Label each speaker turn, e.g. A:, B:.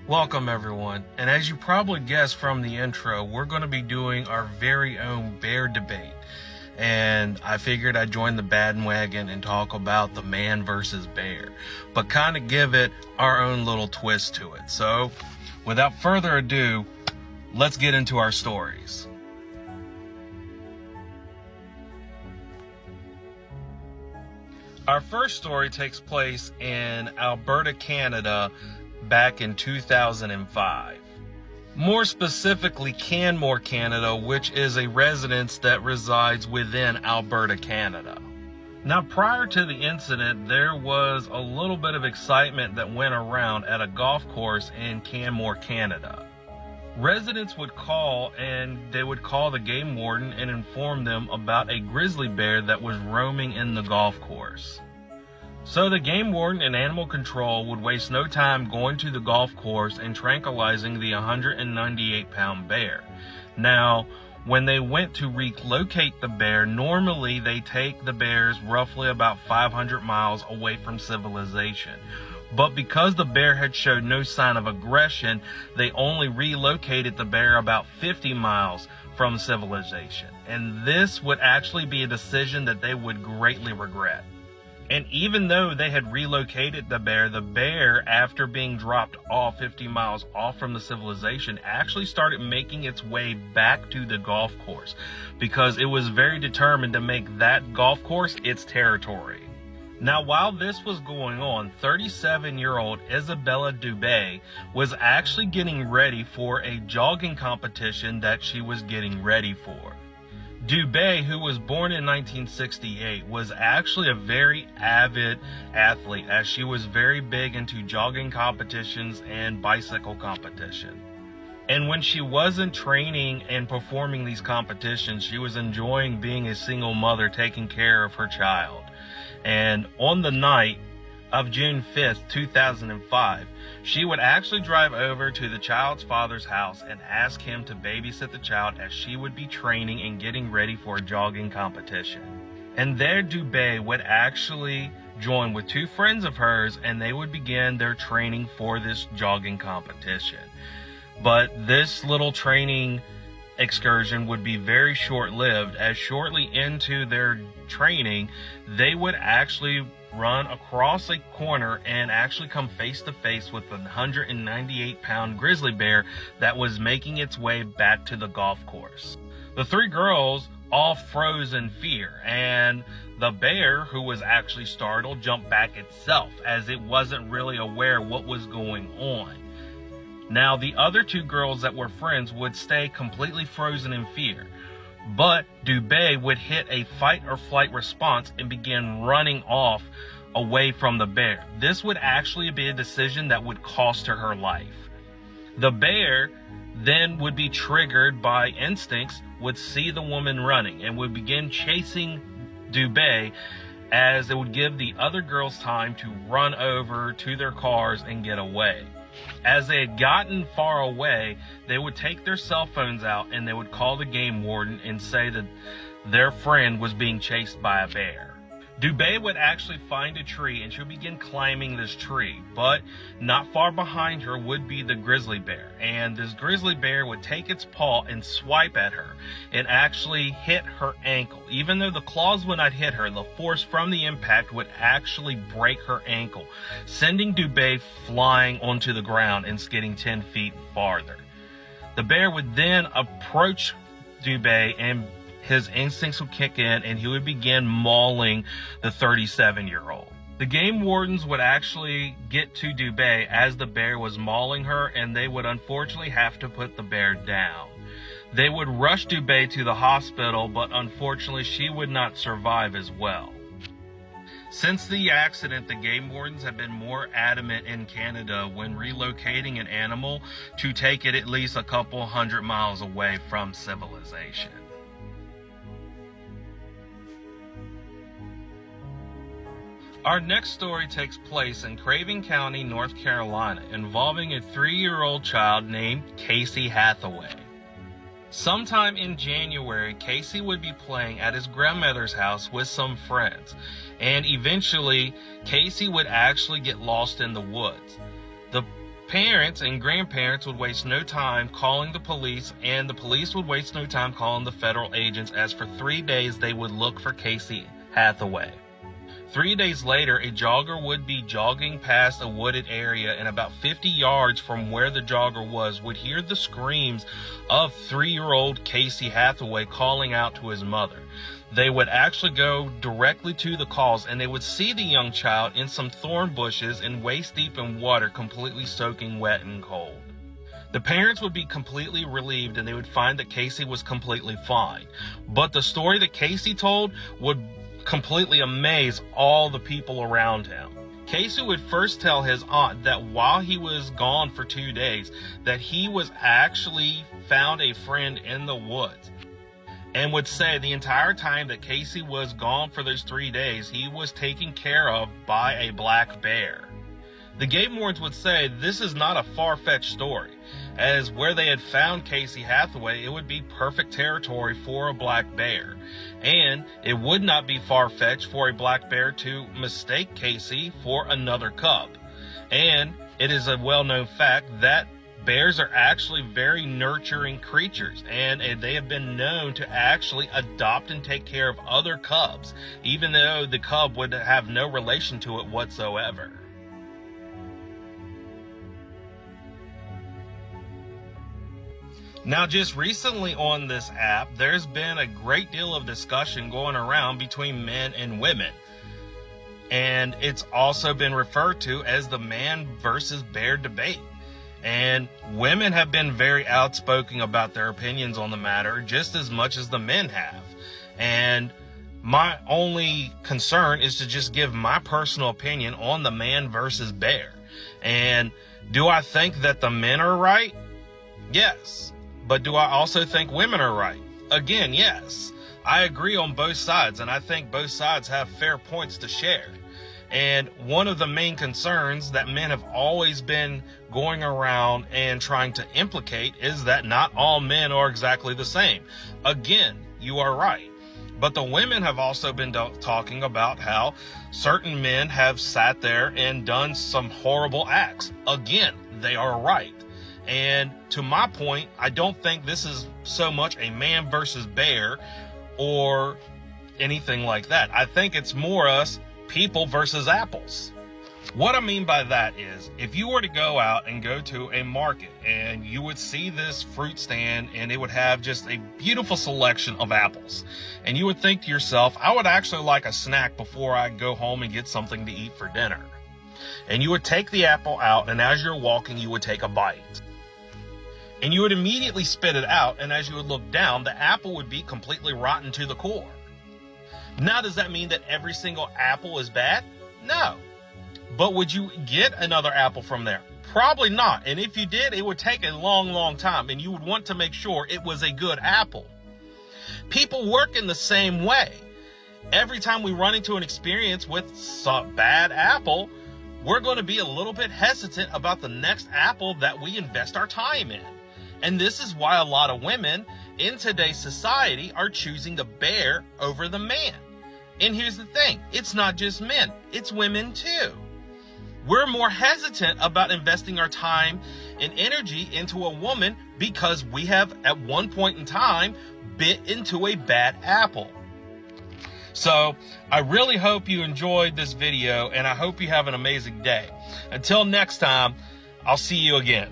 A: Welcome everyone, and as you probably guessed from the intro, we're going to be doing our very own bear debate. And I figured I'd join the bandwagon and talk about the man versus bear, but kind of give it our own little twist to it. So, without further ado, let's get into our stories. Our first story takes place in Alberta, Canada, back in 2005. More specifically, Canmore, Canada, which is a residence that resides within Alberta, Canada. Now, prior to the incident, there was a little bit of excitement that went around at a golf course in Canmore, Canada. Residents would call, and they would call the game warden and inform them about a grizzly bear that was roaming in the golf course. So the game warden and animal control would waste no time going to the golf course and tranquilizing the 198-pound bear. Now, when they went to relocate the bear, normally they take the bears roughly about 500 miles away from civilization. But because the bear had showed no sign of aggression, they only relocated the bear about 50 miles from civilization. And this would actually be a decision that they would greatly regret. And even though they had relocated the bear, after being dropped off 50 miles off from the civilization, actually started making its way back to the golf course because it was very determined to make that golf course its territory. Now, while this was going on, 37-year-old Isabella Dubé was actually getting ready for a jogging competition that she was getting ready for. Dubé, who was born in 1968, was actually a very avid athlete, as she was very big into jogging competitions and bicycle competition. And when she wasn't training and performing these competitions, she was enjoying being a single mother taking care of her child. And on the night of June 5th, 2005, she would actually drive over to the child's father's house and ask him to babysit the child as she would be training and getting ready for a jogging competition. And there Dubé would actually join with two friends of hers, and they would begin their training for this jogging competition. But this little training excursion would be very short-lived, as shortly into their training, they would actually run across a corner and actually come face to face with a 198-pound grizzly bear that was making its way back to the golf course. The three girls all froze in fear, and the bear, who was actually startled, jumped back itself as it wasn't really aware what was going on. Now, the other two girls that were friends would stay completely frozen in fear, but Dubé would hit a fight or flight response and begin running off away from the bear. This would actually be a decision that would cost her her life. The bear then would be triggered by instincts, would see the woman running, and would begin chasing Dubé, as it would give the other girls time to run over to their cars and get away. As they had gotten far away, they would take their cell phones out and they would call the game warden and say that their friend was being chased by a bear. Dubé would actually find a tree and she'll begin climbing this tree, but not far behind her would be the grizzly bear, and this grizzly bear would take its paw and swipe at her and actually hit her ankle. Even though the claws would not hit her, the force from the impact would actually break her ankle, sending Dubé flying onto the ground and skidding 10 feet farther. The bear would then approach Dubé, and his instincts would kick in and he would begin mauling the 37-year-old. The game wardens would actually get to Dubé as the bear was mauling her, and they would unfortunately have to put the bear down. They would rush Dubé to the hospital, but unfortunately she would not survive as well. Since the accident, the game wardens have been more adamant in Canada when relocating an animal to take it at least a couple hundred miles away from civilization. Our next story takes place in Craven County, North Carolina, involving a 3-year-old child named Casey Hathaway. Sometime in January, Casey would be playing at his grandmother's house with some friends, and eventually Casey would actually get lost in the woods. The Parents and grandparents would waste no time calling the police, and the police would waste no time calling the federal agents, as for 3 days they would look for Casey Hathaway. 3 days later, a jogger would be jogging past a wooded area, and about 50 yards from where the jogger was would hear the screams of 3-year-old Casey Hathaway calling out to his mother. They would actually go directly to the calls, and they would see the young child in some thorn bushes and waist deep in water, completely soaking wet and cold. The parents would be completely relieved, and they would find that Casey was completely fine. But the story that Casey told would completely amaze all the people around him. Casey would first tell his aunt that while he was gone for 2 days, that he was actually found a friend in the woods, and would say the entire time that Casey was gone for those 3 days, he was taken care of by a black bear. The game wardens would say this is not a far-fetched story, as where they had found Casey Hathaway, it would be perfect territory for a black bear. And it would not be far-fetched for a black bear to mistake Casey for another cub. And it is a well-known fact that bears are actually very nurturing creatures, and they have been known to actually adopt and take care of other cubs, even though the cub would have no relation to it whatsoever. Now, just recently on this app, there's been a great deal of discussion going around between men and women. And it's also been referred to as the man versus bear debate. And women have been very outspoken about their opinions on the matter, just as much as the men have. And my only concern is to just give my personal opinion on the man versus bear. And do I think that the men are right? Yes. But do I also think women are right? Again, yes. I agree on both sides, and I think both sides have fair points to share. And one of the main concerns that men have always been going around and trying to implicate is that not all men are exactly the same. Again, you are right. But the women have also been talking about how certain men have sat there and done some horrible acts. Again, they are right. And to my point, I don't think this is so much a man versus bear or anything like that. I think it's more us people versus apples. What I mean by that is, if you were to go out and go to a market and you would see this fruit stand and it would have just a beautiful selection of apples, and you would think to yourself, I would actually like a snack before I go home and get something to eat for dinner. And you would take the apple out, and as you're walking, you would take a bite. And you would immediately spit it out, and as you would look down, the apple would be completely rotten to the core. Now, does that mean that every single apple is bad? No. But would you get another apple from there? Probably not. And if you did, it would take a long, long time, and you would want to make sure it was a good apple. People work in the same way. Every time we run into an experience with some bad apple, we're going to be a little bit hesitant about the next apple that we invest our time in. And this is why a lot of women in today's society are choosing the bear over the man. And here's the thing, it's not just men, it's women too. We're more hesitant about investing our time and energy into a woman because we have at one point in time bit into a bad apple. So I really hope you enjoyed this video, and I hope you have an amazing day. Until next time, I'll see you again.